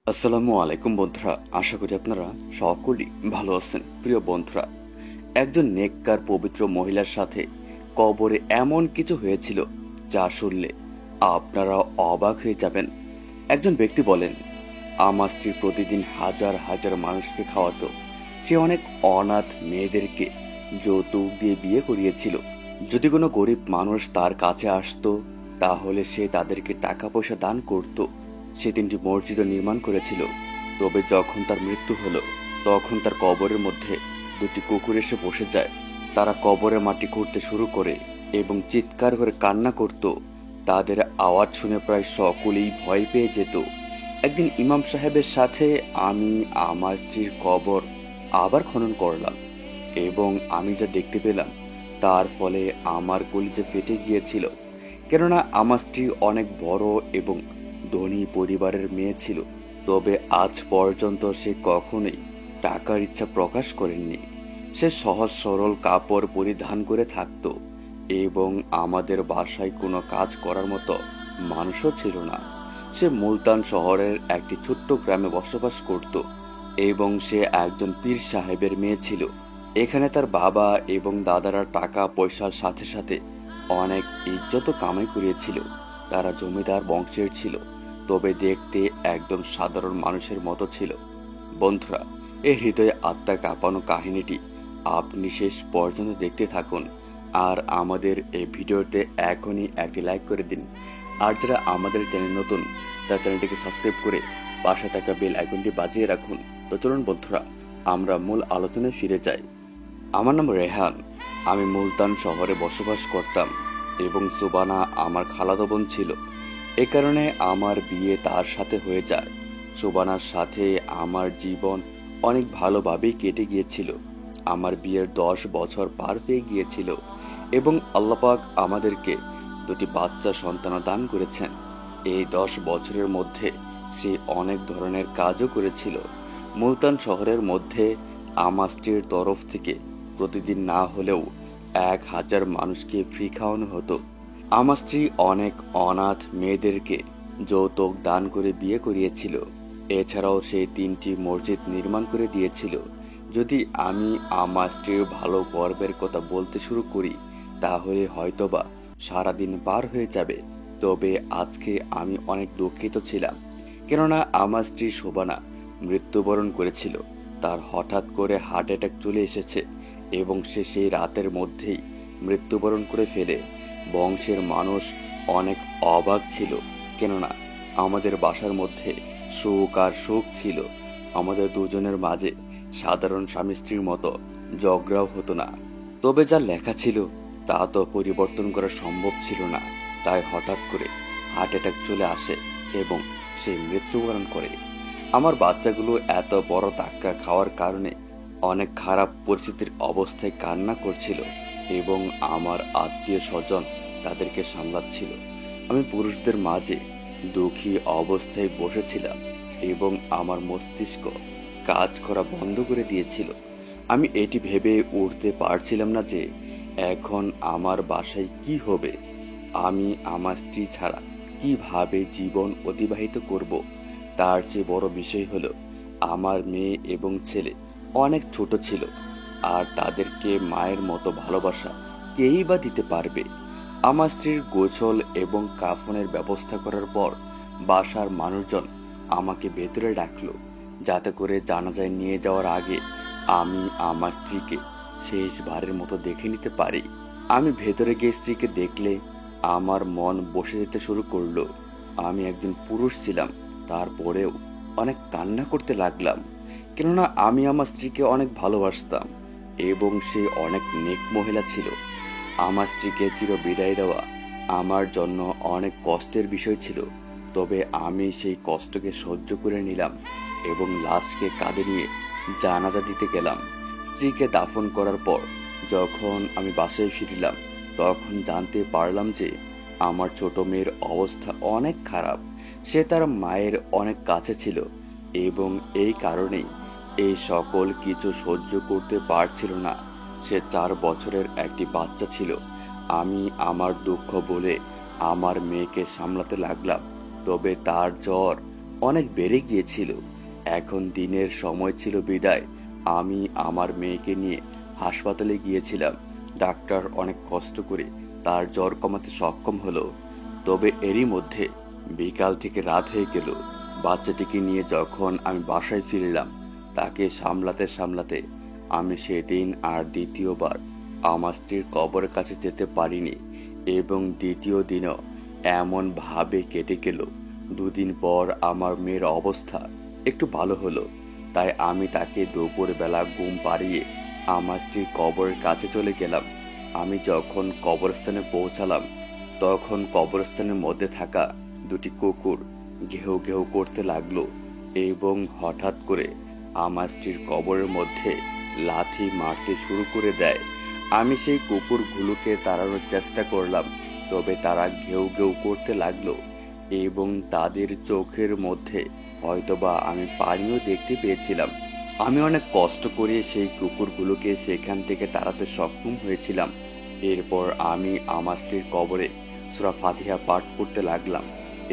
আসসালামু আলাইকুম বন্ধুরা, আশা করি আপনারা সকলেই ভালো আছেন। প্রিয় বন্ধুরা, একজন নেককার পবিত্র মহিলার সাথে কবরে এমন কিছু হয়েছিল যা শুনলে আপনারা অবাক হয়ে যাবেন। একজন ব্যক্তি বলেন, আমার স্ত্রী প্রতিদিন হাজার হাজার মানুষকে খাওয়াতো। সে অনেক অনাথ মেয়েদেরকে যৌতুক দিয়ে বিয়ে করিয়েছিল। যদি কোনো গরিব মানুষ তার কাছে আসতো, তাহলে সে তাদেরকে টাকা পয়সা দান করত। সে 3টি মসজিদও নির্মাণ করেছিল। তবে যখন তার মৃত্যু হলো, তখন তার কবরের মধ্যে 2টি কুকুর এসে বসে যায়। তারা কবরে মাটি খুঁড়তে শুরু করে এবং চিৎকার করে কান্না করত। তাদের আওয়াজ শুনে প্রায় সকলেই ভয় পেয়ে যেত। একদিন ইমাম সাহেবের সাথে আমি আমার স্ত্রীর কবর আবার খনন করলাম এবং আমি যা দেখতে পেলাম তার ফলে আমার কলিজা ফেটে গিয়েছিল। কেননা আমার স্ত্রী অনেক বড় এবং ধনী পরিবারের মেয়ে ছিল। তবে আজ পর্যন্ত সে কখনোই টাকার ইচ্ছা প্রকাশ করেননি। সে সহজ সরল কাপড় পরিধান করে থাকত এবং আমাদের বাসায় কোনো কাজ করার মতো মানুষও ছিল না। সে মুলতান শহরের একটি ছোট্ট গ্রামে বসবাস করত এবং সে একজন পীর সাহেবের মেয়ে ছিল। এখানে তার বাবা এবং দাদারা টাকা পয়সার সাথে সাথে অনেক ইজ্জত কামাই করিয়েছিল। তারা জমিদার বংশের ছিল, তবে দেখতে একদম সাধারণ মানুষের মতো ছিল। বন্ধুরা, এই হৃদয়ে আত্মা কাঁপানো কাহিনীটি আপনি শেষ পর্যন্ত দেখতে থাকুন আর আমাদের এই ভিডিওতে এখনই একটি লাইক করে দিন। আর যারা আমাদের চ্যানেল নতুন, তার চ্যানেলটিকে সাবস্ক্রাইব করে পাশে থাকা বেল আইকনটি বাজিয়ে রাখুন। তো চলুন বন্ধুরা, আমরা মূল আলোচনায় ফিরে যাই। আমার নাম রেহান। আমি মুলতান শহরে বসবাস করতাম এবং সুবানা আমার খালাতো বোন ছিল। এ কারণে আমার বিয়ে তার সাথে হয়ে যায়। সুবানার সাথে আমার জীবন অনেক ভালোভাবেই কেটে গিয়েছিল। আমার বিয়ের 10 বছর পার হয়ে গিয়েছিল এবং আল্লাপাক আমাদেরকে 2টি বাচ্চা সন্তান দান করেছেন। এই 10 বছরের মধ্যে সে অনেক ধরনের কাজও করেছিল। মুলতান শহরের মধ্যে আমার স্ত্রীর তরফ থেকে প্রতিদিন না হলেও 1000 মানুষকে ফ্রি খাওয়ানো হতো। আমার স্ত্রী অনেক অনাথ মেয়েদেরকে যৌতুক দান করে বিয়ে করিয়েছিল। এছাড়াও সে 3টি মসজিদ নির্মাণ করে দিয়েছিল। যদি আমি আমার স্ত্রীর ভালো গর্বের কথা বলতে শুরু করি, তাহলে হয়তোবা সারাদিন পার হয়ে যাবে। তবে আজকে আমি অনেক দুঃখিত ছিলাম, কেননা আমার স্ত্রী শোভানা মৃত্যুবরণ করেছিল। তার হঠাৎ করে হার্ট অ্যাটাক চলে এসেছে এবং সে সেই রাতের মধ্যেই মৃত্যুবরণ করে ফেলে। বংশের মানুষ অনেক অবাক ছিল, কেননা আমাদের বাসার মধ্যে সুখ আর সুখ ছিল। আমাদের দুজনের মাঝে সাধারণ স্বামী স্ত্রীর মতো ঝগড়াও হতো না। তবে যা লেখা ছিল তা তো পরিবর্তন করা সম্ভব ছিল না। তাই হঠাৎ করে হার্ট অ্যাটাক চলে আসে এবং সে মৃত্যুবরণ করে। আমার বাচ্চাগুলো এত বড় ধাক্কা খাওয়ার কারণে অনেক খারাপ পরিস্থিতির অবস্থায় কান্না করছিল এবং আমার আত্মীয় স্বজন তাদেরকে সামলাচ্ছিল। আমি পুরুষদের মাঝে দুঃখী অবস্থায় বসেছিলাম এবং আমার মস্তিষ্ক কাজ করা বন্ধ করে দিয়েছিল। আমি এটি ভেবে উঠতে পারছিলাম না যে এখন আমার বাসায় কি হবে। আমি আমার স্ত্রী ছাড়া কিভাবে জীবন অতিবাহিত করব। তার চেয়ে বড় বিষয় হলো আমার মেয়ে এবং ছেলে অনেক ছোট ছিল, আর তাদেরকে মায়ের মতো ভালোবাসা কেই বা দিতে পারবে। আমার স্ত্রীর গোসল এবং কাফনের ব্যবস্থা করার পর বাসার মানুষজন আমাকে ভেতরে ডাকলো, যাতে করে জানাজায় নিয়ে যাওয়ার আগে আমি আমার স্ত্রীকে শেষবারের মতো দেখে নিতে পারি। আমি ভেতরে গিয়ে স্ত্রীকে দেখলে আমার মন বসে যেতে শুরু করলো। আমি একজন পুরুষ ছিলাম, তারপরেও অনেক কান্না করতে লাগলাম, কেননা আমি আমার স্ত্রীকে অনেক ভালোবাসতাম এবং সে অনেক নেক মহিলা ছিল। আমার স্ত্রীকে চির বিদায় দেওয়া আমার জন্য অনেক কষ্টের বিষয় ছিল। তবে আমি সেই কষ্টকে সহ্য করে নিলাম এবং লাশকে কাঁধে নিয়ে জানাজা দিতে গেলাম। স্ত্রীকে দাফন করার পর যখন আমি বাসায় ফিরলাম, তখন জানতে পারলাম যে আমার ছোট মেয়ের অবস্থা অনেক খারাপ। সে তার মায়ের অনেক কাছে ছিল এবং এই কারণেই এই সকল কিছু সহ্য করতে পারছিল না। সে 4 বছরের একটি বাচ্চা ছিল। আমি আমার দুঃখ বলে আমার মেয়েকে সামলাতে লাগলাম, তবে তার জ্বর অনেক বেড়ে গিয়েছিল। এখন দিনের সময় ছিল বিদায়। আমি আমার মেয়েকে নিয়ে হাসপাতালে গিয়েছিলাম। ডাক্তার অনেক কষ্ট করে তার জ্বর কমাতে সক্ষম হলো। তবে এরই মধ্যে বিকাল থেকে রাত হয়ে গেল। বাচ্চাটিকে নিয়ে যখন আমি বাসায় ফিরলাম, তাকে সামলাতে সামলাতে আমি সেদিন আর দ্বিতীয়বার আমার স্ত্রীর কবরের কাছে যেতে পারিনি এবং দ্বিতীয় দিনও এমন ভাবে কেটে গেল। দুদিন পর আমার মেয়ের অবস্থা একটু ভালো হলো, তাই আমি তাকে দুপুরবেলা ঘুম পাড়িয়ে আমার স্ত্রীর কবরের কাছে চলে গেলাম। আমি যখন কবরস্থানে পৌঁছালাম, তখন কবরস্থানের মধ্যে থাকা দুটি কুকুর ঘেউ ঘেউ করতে লাগলো এবং হঠাৎ করে আমার স্ত্রীর কবরের মধ্যে লাথি মারতে শুরু করে দেয়। আমি সেই কুকুরগুলোকে তাড়ানোর চেষ্টা করলাম, তবে তারা ঘেউ ঘেউ করতে লাগলো এবং তাদের চোখের মধ্যে হয়তোবা আমি পানিও দেখতে পেয়েছিলাম। আমি অনেক কষ্ট করে সেই কুকুরগুলোকে সেখান থেকে তাড়াতে সক্ষম হয়েছিলাম। এরপর আমি আমার স্ত্রীর কবরে সূরা ফাতিহা পাঠ করতে লাগলাম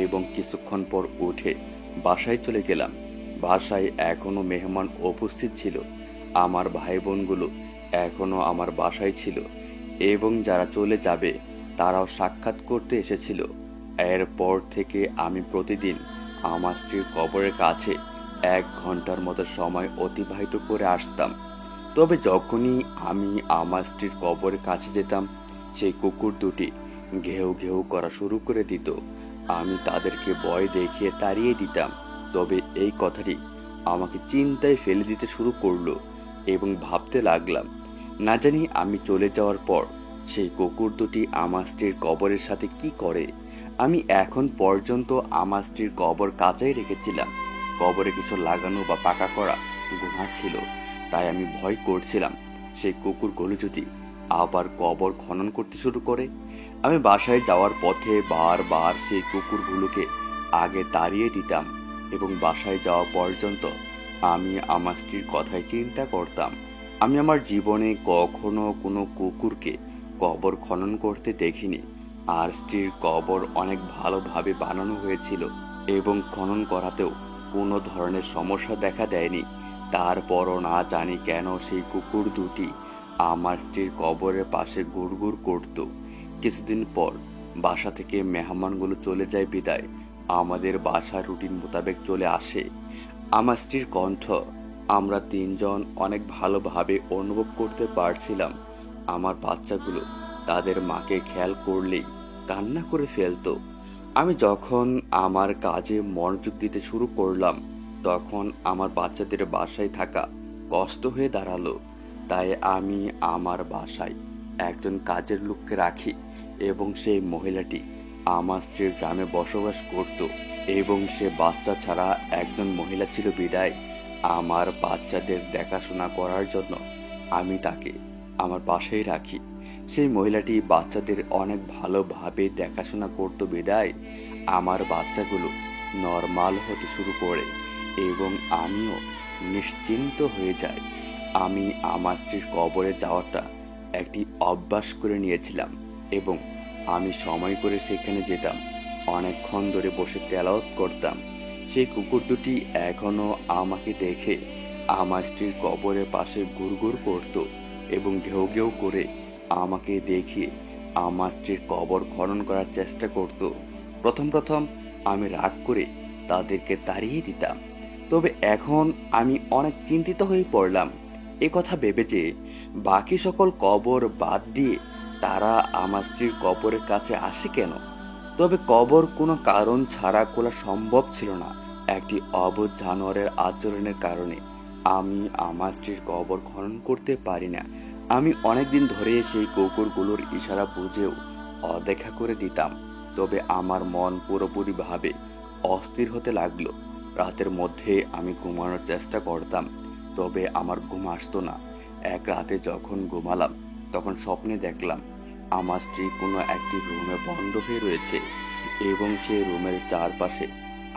এবং কিছুক্ষণ পর উঠে বাসায় চলে গেলাম। বাসায় এখনো মেহমান উপস্থিত ছিল। আমার ভাই বোনগুলো এখনো আমার বাসায় ছিল এবং যারা চলে যাবে তারাও সাক্ষাৎ করতে এসেছিল। এরপর থেকে আমি প্রতিদিন আমার স্ত্রীর কবরের কাছে 1 ঘন্টার মতো সময় অতিবাহিত করে আসতাম। তবে যখনই আমি আমার স্ত্রীর কবরের কাছে যেতাম, সেই কুকুর দুটি ঘেউ ঘেউ করা শুরু করে দিত। আমি তাদেরকে ভয় দেখিয়ে তাড়িয়ে দিতাম। তবে এই কথাটি আমাকে চিন্তায় ফেলে দিতে শুরু করলো এবং ভাবতে লাগলাম, না জানি আমি চলে যাওয়ার পর সেই কুকুর দুটি আমার স্ত্রীর কবরের সাথে কি করে। আমি এখন পর্যন্ত আমার স্ত্রীর কবর কাঁচাই রেখেছিলাম। কবরে কিছু লাগানো বা পাকা করা গুনাহ ছিল, তাই আমি ভয় করছিলাম সেই কুকুরগুলো যদি আবার কবর খনন করতে শুরু করে। আমি বাসায় যাওয়ার পথে বারবার সেই কুকুরগুলোকে আগে তাড়িয়ে দিতাম এবং বাসায় যাওয়া পর্যন্ত আমি আমার স্ত্রীর কথাই চিন্তা করতাম। আমি আমার জীবনে কখনো কোনো কুকুরকে কবর খনন করতে দেখিনি। আর স্ত্রীর কবর অনেক ভালোভাবে বানানো হয়েছিল এবং খনন করাতেও কোনো ধরনের সমস্যা দেখা দেয়নি। তারপরও না জানি কেন সেই কুকুর দুটি আমার স্ত্রীর কবরের পাশে ঘুরঘুর করত। কিছুদিন পর বাসা থেকে মেহমানগুলো চলে যায় বিদায় আমাদের বাসার রুটিন মোতাবেক চলে আসে। আমার স্ত্রীর কণ্ঠ আমরা তিনজন অনেক ভালোভাবে অনুভব করতে পারছিলাম। আমার বাচ্চাগুলো তাদের মাকে খেয়াল করলেই কান্না করে ফেলতো। আমি যখন আমার কাজে মনোযোগ দিতে শুরু করলাম, তখন আমার বাচ্চাদের বাসায় থাকা কষ্ট হয়ে দাঁড়ালো। তাই আমি আমার বাসায় একজন কাজের লোককে রাখি এবং সেই মহিলাটি আমার স্ত্রীর গ্রামে বসবাস করত এবং সে বাচ্চা ছাড়া একজন মহিলা ছিল বিদায় আমার বাচ্চাদের দেখাশোনা করার জন্য আমি তাকে আমার বাসায় রাখি। সেই মহিলাটি বাচ্চাদের অনেক ভালোভাবে দেখাশোনা করতো বিদায় আমার বাচ্চাগুলো নর্মাল হতে শুরু করে এবং আমিও নিশ্চিন্ত হয়ে যাই। আমি আমার স্ত্রীর কবরে যাওয়াটা একটি অভ্যাস করে নিয়েছিলাম এবং আমি সময় করে সেখানে যেতাম। অনেকক্ষণ ধরে বসে তেলাওয়াত করতাম। সেই কুকুর দুটি এখনো আমাকে দেখে আমার স্ত্রীর কবরের পাশে ঘুরঘুর করত এবং ঘেউ ঘেউ করে আমাকে দেখিয়ে আমার স্ত্রীর কবর খনন করার চেষ্টা করত। প্রথম প্রথম আমি রাগ করে তাদেরকে তাড়িয়ে দিতাম, তবে এখন আমি অনেক চিন্তিত হয়ে পড়লাম এ কথা ভেবে যে বাকি সকল কবর বাদ দিয়ে তারা আমার স্ত্রীর কবরের কাছে আসে কেন। তবে কবর কোনো কারণ ছাড়া খোলা সম্ভব ছিল না। একটি অবুঝ জানোয়ারের আচরণের কারণে আমি আমার স্ত্রীর কবর খনন করতে পারি না। আমি অনেকদিন ধরে সেই কুকুরগুলোর ইশারা বুঝেও অদেখা করে দিতাম। তবে আমার মন পুরোপুরিভাবে অস্থির হতে লাগলো। রাতের মধ্যে আমি ঘুমানোর চেষ্টা করতাম, তবে আমার ঘুম আসতো না। এক রাতে যখন ঘুমালাম, তখন স্বপ্নে দেখলাম আমার স্ত্রী কোনো একটি রুমে বন্ধ হয়ে রয়েছে এবং সেই রুমের চারপাশে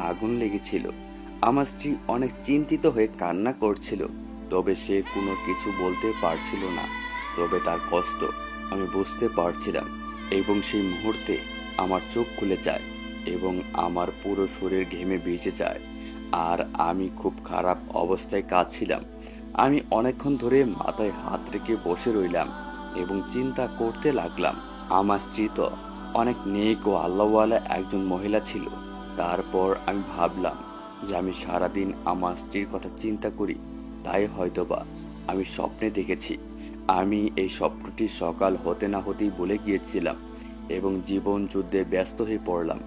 আগুন লেগেছিল। আমার স্ত্রী অনেক চিন্তিত হয়ে কান্না করছিল, তবে সে কোনো কিছু বলতে পারছিল না। তবে তার কষ্ট আমি বুঝতে পারছিলাম এবং সেই মুহূর্তে আমার চোখ খুলে যায় এবং আমার পুরো শরীর ঘেমে ভিজে যায়। আর আমি খুব খারাপ অবস্থায় কাঁদছিলাম। আমি অনেকক্ষণ ধরে মাথায় হাত রেখে বসে রইলাম এবং চিন্তা করতে লাগলাম। আমার স্ত্রী তো অনেক নেক ও আল্লাহওয়ালা একজন মহিলা ছিল। তারপর আমি ভাবলাম যে আমি সারাদিন আমার স্ত্রীর কথা চিন্তা করি, তাই হয়তোবা আমি স্বপ্নে দেখেছি। আমি এই স্বপ্নটি সকাল হতে না হতেই বলে গিয়েছিলাম এবং জীবন যুদ্ধে ব্যস্ত হয়ে পড়লাম।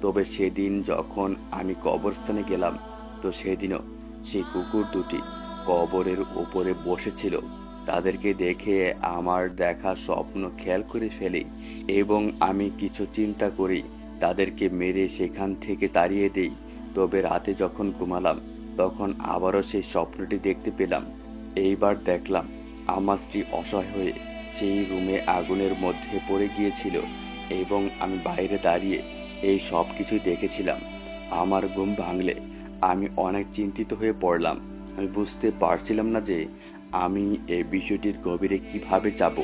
তবে সেদিন যখন আমি কবরস্থানে গেলাম, তো সেদিনও সেই কুকুর দুটি কবরের উপরে বসেছিল। তাদেরকে দেখে আমার দেখা স্বপ্ন খেয়াল করে ফেলি এবং আমি কিছু চিন্তা করি তাদেরকে মেরে সেখান থেকে তাড়িয়ে দেই। তবে রাতে যখন ঘুমালাম তখন আবারও সেই স্বপ্নটি দেখতে পেলাম। এইবার দেখলাম আমার স্ত্রী অসহায় হয়ে সেই রুমে আগুনের মধ্যে পড়ে গিয়েছিল এবং আমি বাইরে দাঁড়িয়ে এই সব কিছুই দেখেছিলাম। আমার ঘুম ভাঙলে আমি অনেক চিন্তিত হয়ে পড়লাম। আমি বুঝতে পারছিলাম না যে আমি এই বিষয়টির গভীরে কিভাবে যাব।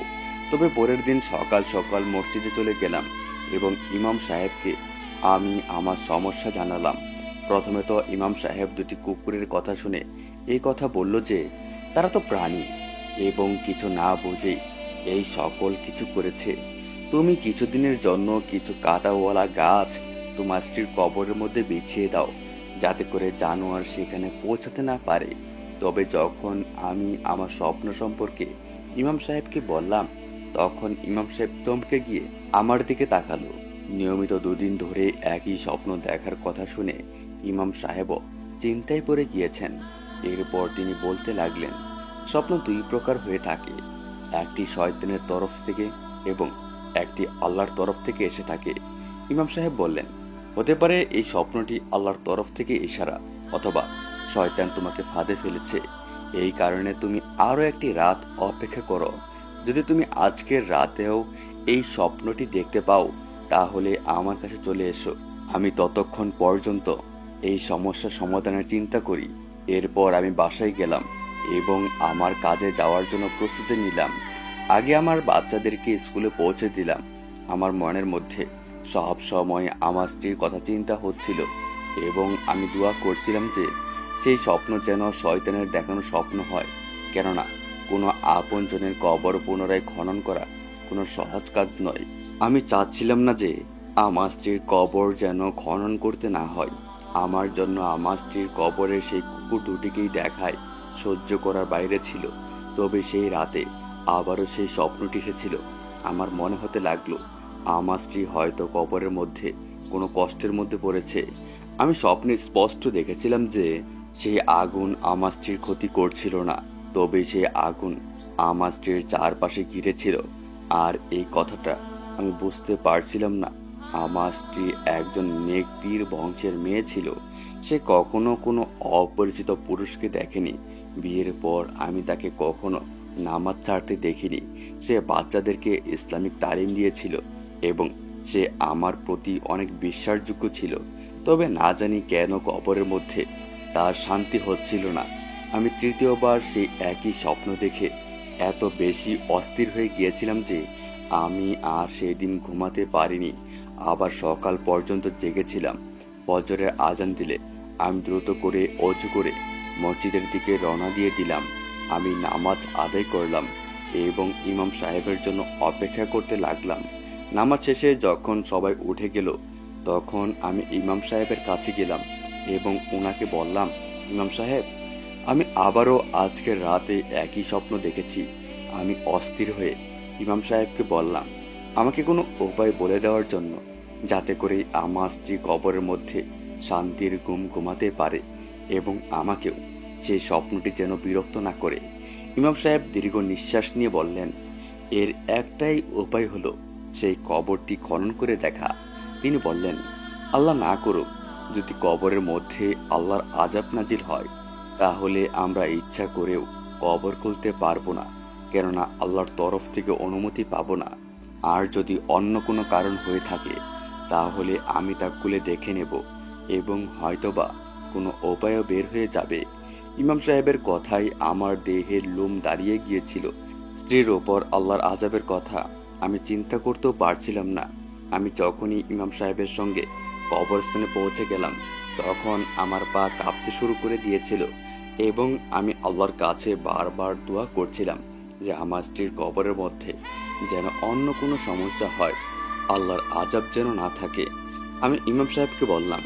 তবে পরের দিন সকাল সকাল মসজিদে চলে গেলাম এবং ইমাম সাহেবকে আমি আমার সমস্যা জানালাম। প্রথমে তো ইমাম সাহেব দুটি কুকুরের কথা শুনে এই কথা বলল যে তারা তো প্রাণী এবং কিছু না বুঝেই এই সকল কিছু করেছে। তুমি কিছুদিনের জন্য কিছু কাঁটাওয়ালা গাছ তোমার স্ত্রীর কবরের মধ্যে বিছিয়ে দাও, যাতে করে জানোয়ার সেখানে পৌঁছাতে না পারে। তবে যখন আমি আমার স্বপ্ন সম্পর্কে ইমাম সাহেবকে বললাম, তখন ইমাম সাহেব চমকে গিয়ে আমার দিকে তাকালো। নিয়মিত 2 দিন ধরে একই স্বপ্ন দেখার কথা শুনে ইমাম সাহেবও চিন্তায় পড়ে গিয়েছেন। এরপর তিনি বলতে লাগলেন, স্বপ্ন 2 প্রকার হয়ে থাকে, একটি শয়তানের তরফ থেকে এবং একটি আল্লাহর তরফ থেকে এসে থাকে। ইমাম সাহেব বললেন, হতে পারে এই স্বপ্নটি আল্লাহর তরফ থেকে ইশারা, অথবা শয়তান তোমাকে ফাঁদে ফেলেছে। এই কারণে তুমি আরো একটি রাত অপেক্ষা করো। যদি তুমি আজকের রাতেও এই স্বপ্নটি দেখতে পাও, তাহলে আমার কাছে চলে এসো। আমি ততক্ষণ পর্যন্ত এই সমস্যার সমাধানের চিন্তা করি। এরপর আমি বাসায় গেলাম এবং আমার কাজে যাওয়ার জন্য প্রস্তুতি নিলাম। আগে আমার বাচ্চাদেরকে স্কুলে পৌঁছে দিলাম। আমার মনের মধ্যে সব সময় আমার স্ত্রীর কথা চিন্তা হচ্ছিল এবং আমি দোয়া করছিলাম যে সেই স্বপ্ন যেন শয়তানের দেখানো স্বপ্ন হয়। কেননা কোনো আপনজনের কবর পুনরায় খনন করা কোনো সহজ কাজ নয়। আমি চাচ্ছিলাম না যে আমার স্ত্রীর কবর যেন খনন করতে না হয়। আমার জন্য আমার স্ত্রীর কবরের সেই কুকুর দুটিকেই দেখায় সহ্য করার বাইরে ছিল। তবে সেই রাতে আবারও সেই স্বপ্নটি এসেছিল। আমার মনে হতে লাগলো আমার স্ত্রী হয়তো কবরের মধ্যে কোনো কষ্টের মধ্যে পড়েছে। আমি স্বপ্নে স্পষ্ট দেখেছিলাম যে সেই আগুন আমার স্ত্রীর ক্ষতি করছিল না, তবে সেই আগুন আমার স্ত্রীর চারপাশে ঘিরেছিল। আর এই কথাটা আমি বুঝতে পারছিলাম না আমার স্ত্রী একজন নেক পীর বংশের মেয়ে ছিল। সে কখনো কোনো অপরিচিত পুরুষকে দেখেনি। বিয়ের পর আমি তাকে কখনো নামাজ ছাড়তে দেখিনি। সে বাচ্চাদেরকে ইসলামিক তালিম দিয়েছিল এবং সে আমার প্রতি অনেক বিশ্বাসযোগ্য ছিল। তবে না জানি কেন কবরের মধ্যে তার শান্তি হচ্ছিল না। আমি তৃতীয়বার সেই একই স্বপ্ন দেখে এত বেশি অস্থির হয়ে গিয়েছিলাম যে আমি আর সেই দিন ঘুমাতে পারিনি। আবার সকাল পর্যন্ত জেগেছিলাম। ফজরের আজান দিলে আমি দ্রুত করে অজু করে মসজিদের দিকে রওনা দিয়ে দিলাম। আমি নামাজ আদায় করলাম এবং ইমাম সাহেবের জন্য অপেক্ষা করতে লাগলাম। নামাজ শেষে যখন সবাই উঠে গেল, তখন আমি ইমাম সাহেবের কাছে গেলাম এবং ওনাকে বললাম, ইমাম সাহেব, আমি আবারও আজকের রাতে একই স্বপ্ন দেখেছি। আমি অস্থির হয়ে ইমাম সাহেবকে বললাম আমাকে কোনো উপায় বলে দেওয়ার জন্য, যাতে করে আমার স্ত্রী কবরের মধ্যে শান্তির ঘুম ঘুমাতে পারে এবং আমাকেও সেই স্বপ্নটি যেন বিরক্ত না করে। ইমাম সাহেব দীর্ঘ নিঃশ্বাস নিয়ে বললেন, এর একটাই উপায় হলো সেই কবরটি খনন করে দেখা। তিনি বললেন, আল্লাহ না করুক, যদি কবরের মধ্যে আল্লাহর আযাব নাজিল হয়, তাহলে আমরা ইচ্ছা করেও কবর খুলতে পারবো না, কেননা আল্লাহর তরফ থেকে অনুমতি পাবো না। আর যদি অন্য কোনো কারণ হয়ে থাকে, তাহলে আমি তা খুলে দেখে নেব এবং হয়তোবা কোনো উপায়ও বের হয়ে যাবে। ইমাম সাহেবের কথাই আমার দেহের লোম দাঁড়িয়ে গিয়েছিল। স্ত্রীর ওপর আল্লাহর আযাবের কথা আমি চিন্তা করতেও পারছিলাম না। আমি যখনই ইমাম সাহেবের সঙ্গে কবরস্থানে পৌঁছে গেলাম, তখন আমার পা কাঁপতে শুরু করে দিয়েছিল এবং আমি আল্লাহর কাছে বারবার দোয়া করছিলাম যে আমার স্ত্রীর কবরের মধ্যে যেন অন্য কোনো সমস্যা হয়, আল্লাহর আযাব যেন না থাকে। আমি ইমাম সাহেবকে বললাম,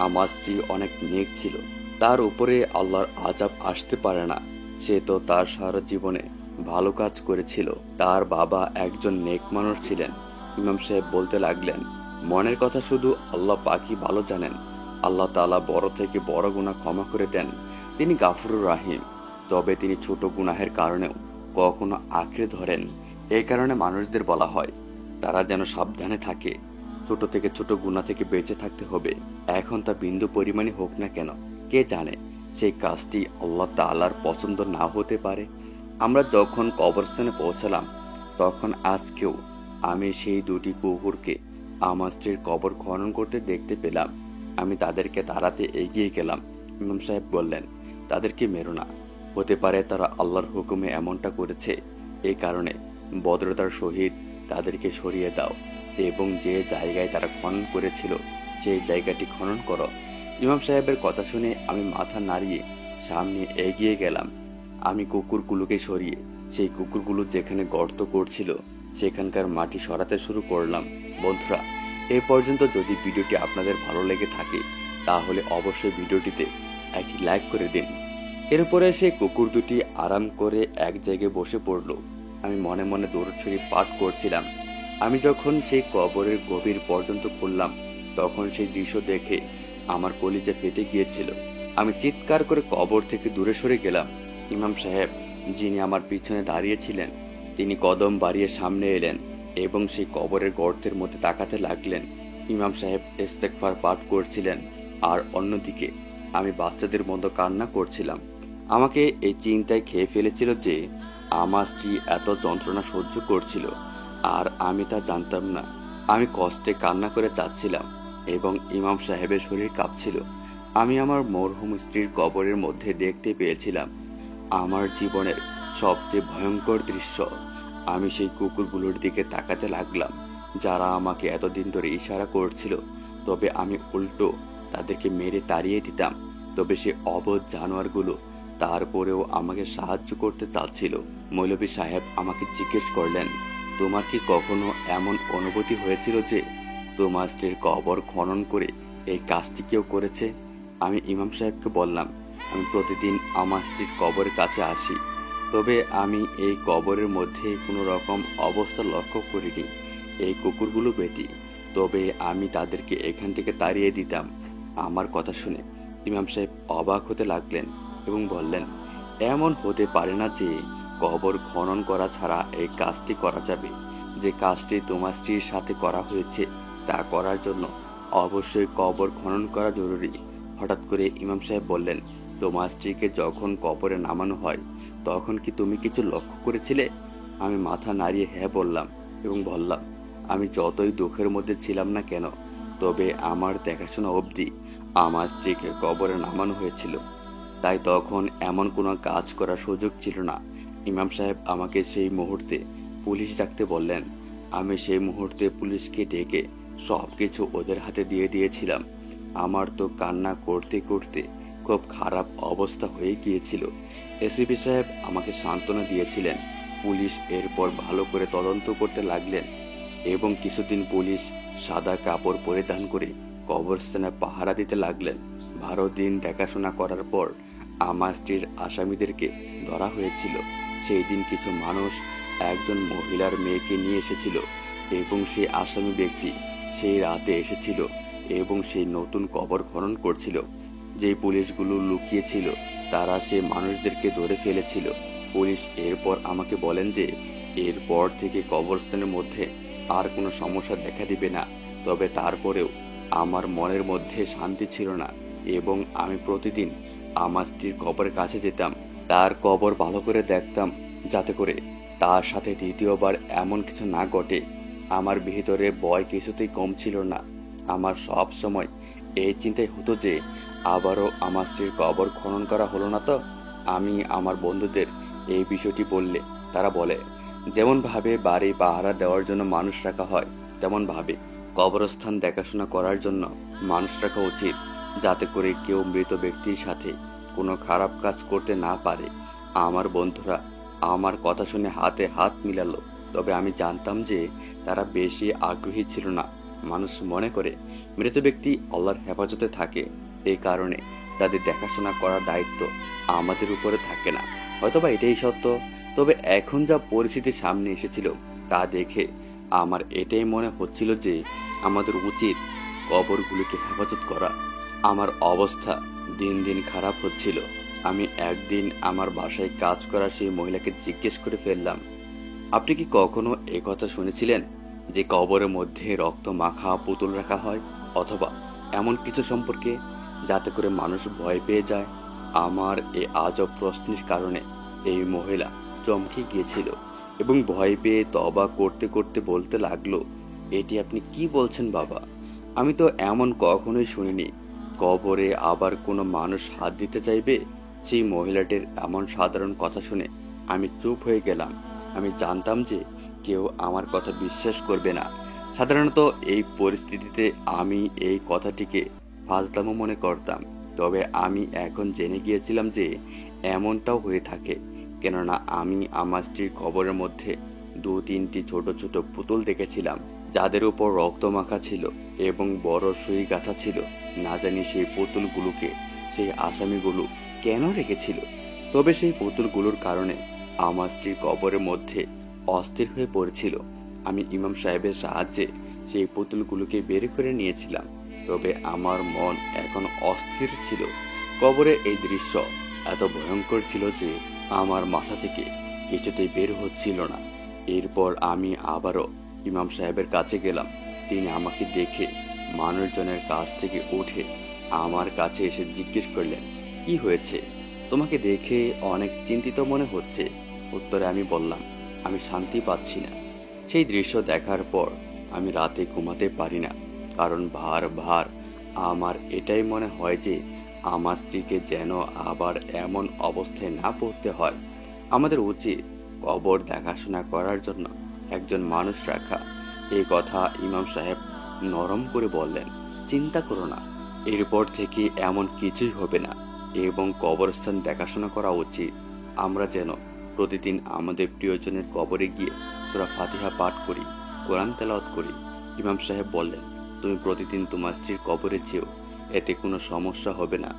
আমার স্ত্রী অনেক নেক ছিল, তার উপরে আল্লাহর আযাব আসতে পারে না। সে তো তার সারা জীবনে ভালো কাজ করেছিল, তার বাবা একজন নেক মানুষ ছিলেন। ইমাম সাহেব বলতে লাগলেন, মনের কথা শুধু আল্লাহ পাকই ভালো জানেন। আল্লাহ তাআলা বড় থেকে বড় গুনাহ ক্ষমা করে দেন, তিনি গাফুরুর রাহিম। তবে তিনি ছোট গুনাহের কারণেও কখনো আঁকড়ে ধরেন। এই কারণে মানুষদের বলা হয় তারা যেন সাবধানে থাকে, ছোট থেকে ছোট গুনাহ থেকে বেঁচে থাকতে হবে। এখন তা বিন্দু পরিমাণই হোক না কেন, কে জানে সেই কাজটি আল্লাহ তাআলার পছন্দ না হতে পারে। আমরা যখন কবরস্থানে পৌঁছালাম তখন আজকেও আমি সেই দুটি কুকুরকে আমার স্ত্রীর কবর খনন করতে দেখতে পেলাম। আমি তাদেরকে তাড়াতে এগিয়ে গেলাম। ইমাম সাহেব বললেন, তাদেরকে মেরো না, হতে পারে তারা আল্লাহর হুকুমে এমনটা করেছে, এই কারণে ভদ্রতার সহিত তাদেরকে সরিয়ে দাও এবং যে জায়গায় তারা খনন করেছিল সেই জায়গাটি খনন করো। ইমাম সাহেবের কথা শুনে আমি মাথা নাড়িয়ে সামনে এগিয়ে গেলাম। আমি কুকুরগুলোকে সরিয়ে সেই কুকুরগুলো যেখানে গর্ত করছিল সেখানকার মাটি সরাতে শুরু করলাম। বন্ধুরা, এই পর্যন্ত যদি ভিডিওটি আপনাদের ভালো লেগে থাকে তাহলে অবশ্যই ভিডিওটিতে একটি লাইক করে দিন। এরপরে সেই কুকুর দুটি আরাম করে এক জায়গায় বসে পড়ল। আমি মনে মনে দরুদ শরীফ পাঠ করছিলাম। আমি যখন সেই কবরের গভীর পর্যন্ত খুললাম তখন সেই দৃশ্য দেখে আমার কলিজা ফেটে গিয়েছিল। আমি চিৎকার করে কবর থেকে দূরে সরে গেলাম। ইমাম সাহেব, যিনি আমার পিছনে দাঁড়িয়েছিলেন, তিনি কদম বাড়িয়ে সামনে এলেন এবং সেই কবরের গর্তের মধ্যে তাকাতে লাগলেন। ইমাম সাহেব ইস্তেগফার পাঠ করছিলেন আর অন্যদিকে আমি বাচ্চাদের মতো কান্না করছিলাম। আমাকে এই চিন্তায় খেয়ে ফেলেছিল যে আমার স্ত্রী এত যন্ত্রণা সহ্য করছিল আর আমি তা জানতাম না। আমি কষ্টে কান্না করে যাচ্ছিলাম এবং ইমাম সাহেবের শরীর কাঁপছিল। আমি আমার মরহুম স্ত্রীর কবরের মধ্যে দেখতে পেয়েছিলাম আমার জীবনের সবচেয়ে ভয়ঙ্কর দৃশ্য। আমি সেই কুকুরগুলোর দিকে তাকাতে লাগলাম যারা আমাকে এতদিন ধরে ইশারা করছিল, তবে আমি উল্টো তাদেরকে মেরে তাড়িয়ে দিতাম। তবে সে অবধ জানোয়ারগুলো তারপরেও আমাকে সাহায্য করতে চাচ্ছিল। মৌলভী সাহেব আমাকে জিজ্ঞেস করলেন, তোমার কি কখনো এমন অনুভূতি হয়েছিল যে তোমার স্ত্রীর কবর খনন করে এই কাজটি কেউ করেছে? আমি ইমাম সাহেবকে বললাম, আমি প্রতিদিন আমার স্ত্রীর কবরের কাছে আসি, তবে আমি এই কবরের মধ্যে কোনো রকম অবস্থা লক্ষ্য করিনি। এই কুকুরগুলো বেটি, তবে আমি তাদেরকে এখান থেকে তাড়িয়ে দিতাম। আমার কথা শুনে ইমাম সাহেব অবাক হতে লাগলেন এবং বললেন, এমন হতে পারে না যে কবর খনন করা ছাড়া এই কাজটি করা যাবে। যে কাজটি তোমার স্ত্রীর সাথে করা হয়েছে তা করার জন্য অবশ্যই কবর খনন করা জরুরি। হঠাৎ করে ইমাম সাহেব বললেন, তোমার স্ত্রীকে যখন কবরে নামানো হয় তখন কি তুমি কিছু লক্ষ্য করেছিলে? আমি মাথা নাড়িয়ে হ্যাঁ বললাম এবং বললাম, আমি যতই দুঃখের মধ্যে ছিলাম না কেন, তবে আমার দেখাশোনা অবধি আমার স্ত্রীকে কবরে নামানো হয়েছিল, তাই তখন এমন কোনো কাজ করার সুযোগ ছিল না। ইমাম সাহেব আমাকে সেই মুহূর্তে পুলিশ ডাকতে বললেন। আমি সেই মুহূর্তে পুলিশকে ডেকে সবকিছু ওদের হাতে দিয়ে দিয়েছিলাম। আমার তো কান্না করতে করতে খুব খারাপ অবস্থা হয়ে গিয়েছিল। এসিপি সাহেব আমাকে সান্ত্বনা দিয়েছিলেন। পুলিশ এরপর ভালো করে তদন্ত করতে লাগলেন এবং কিছুদিন পুলিশ সাদা কাপড় পরিধান করে কবরস্থানে পাহারা দিতে লাগলেন। 12 দিন দেখাশোনা করার পর আমার স্ত্রীর আসামিদেরকে ধরা হয়েছিল। সেই দিন কিছু মানুষ একজন মহিলার মেয়েকে নিয়ে এসেছিল এবং সেই আসামি ব্যক্তি সেই রাতে এসেছিল এবং সেই নতুন কবর খনন করছিল। যেই পুলিশগুলো লুকিয়েছিল তারা সেই মানুষদেরকে ধরে ফেলেছিল। পুলিশ এরপর আমাকে বলেন যে এরপর থেকে কবরস্থানের মধ্যে আর কোনো সমস্যা দেখা দিবে না। তবে তারপরেও আমার মনের মধ্যে শান্তি ছিল না এবং আমি প্রতিদিন আমার স্ত্রীর কবরের কাছে যেতাম, তার কবর ভালো করে দেখতাম যাতে করে তার সাথে দ্বিতীয়বার এমন কিছু না ঘটে। আমার ভিতরে ভয় কিছুতেই কম ছিল না। আমার সব সময় এই চিন্তাই হতো যে আবারও আমার স্ত্রীর কবর খনন করা হলো না তো। আমি আমার বন্ধুদের এই বিষয়টি বললে তারা বলে, যেমন ভাবে বাড়ি পাহারা দেওয়ার জন্য মানুষ রাখা হয় তেমন ভাবে কবরস্থান দেখাশোনা করার জন্য মানুষ রাখা উচিত। যাতে করে কেউ মৃত ব্যক্তির সাথে কোনো খারাপ কাজ করতে না পারে। আমার বন্ধুরা আমার কথা শুনে হাতে হাত মিলালো। তবে আমি জানতাম যে তারা বেশি আগ্রহী ছিল না। মানুষ মনে করে মৃত ব্যক্তি আল্লাহর হেফাজতে থাকে, এই কারণে তাদের দেখাশোনা করার দায়িত্ব আমাদের উপরে থাকে না। হয়তোবা এটাই সত্য। তবে এখন যা পরিস্থিতি সামনে এসেছিল তা দেখে আমার এটাই মনে হচ্ছিল যে আমাদের উচিত কবরগুলিকে হেফাজত করা। আমার অবস্থা দিন দিন খারাপ হচ্ছিল। আমি একদিন আমার বাসায় কাজ করা সেই মহিলাকে জিজ্ঞেস করে ফেললাম, আপনি কি কখনো কথা শুনেছিলেন যে কবরের মধ্যে রক্ত মাখা পুতুল রাখা হয়, অথবা এমন কিছু সম্পর্কে যাতে করে মানুষ ভয় পেয়ে যায়? আমার এই আজব প্রশ্নের কারণে এই মহিলা চমকে গিয়েছিল এবং ভয় পেয়ে তওবা করতে করতে বলতে লাগলো, এটি আপনি কি বলছেন বাবা? আমি তো এমন কখনোই শুনিনি। কবরে আবার কোনো মানুষ হাত দিতে চাইবে? সেই মহিলাটির এমন সাধারণ কথা শুনে আমি চুপ হয়ে গেলাম। আমি জানতাম যে কেউ আমার কথা বিশ্বাস করবে না। সাধারণত এই পরিস্থিতিতে আমি এই কথাটিকে ফাজলামো মনে করতাম। তবে আমি এখন জেনে গিয়েছিলাম যে এমনটাও হয়ে থাকে। কেননা আমি আমার স্ত্রীর কবরের মধ্যে 2-3টি ছোট ছোট পুতুল দেখেছিলাম, যাদের উপর রক্ত মাখা ছিল এবং বড় সুই গাঁথা ছিল। না জানি সেই পুতুলগুলোকে সেই আসামিগুলো কেন রেখেছিল। তবে সেই পুতুলগুলোর কারণে আমার স্ত্রী কবরের মধ্যে অস্থির হয়ে পড়েছিল। আমি ইমাম সাহেবের সাহায্যে সেই পুতুলগুলোকে বের করে নিয়েছিলাম। তবে আমার মন এখন অস্থির ছিল। কবরের এই দৃশ্য এত ভয়ঙ্কর ছিল যে আমার মাথা থেকে কিছুতেই বের হচ্ছিল না। এরপর আমি আবারও ইমাম সাহেবের কাছে গেলাম। তিনি আমাকে দেখে মানুষজনের কাছ থেকে উঠে আমার কাছে এসে জিজ্ঞেস করলেন, কি হয়েছে? তোমাকে দেখে অনেক চিন্তিত মনে হচ্ছে। উত্তরে আমি বললাম, আমি শান্তি পাচ্ছি না। সেই দৃশ্য দেখার পর আমি রাতে ঘুমাতে পারি না, কারণ ভার ভার আমার এটাই মনে হয় যে আমার স্ত্রীকে যেন আবার এমন অবস্থায় না পড়তে হয়। আমাদের উচিত কবর দেখাশোনা করার জন্য একজন মানুষ রাখা। এই কথা ইমাম সাহেব নরম করে বললেন, চিন্তা করো না, এরপর থেকে এমন কিছুই হবে না এবং কবরস্থান দেখাশোনা করা উচিত। আমরা যেন প্রতিদিন আমাদের প্রিয়জনের কবরে গিয়ে সূরা ফাতিহা পাঠ করি, কোরআন তেলাওয়াত করি। ইমাম সাহেব বললেন, তুমি প্রতিদিন তোমার স্ত্রীর কবরে যেও, এতে কোনো সমস্যা হবে না।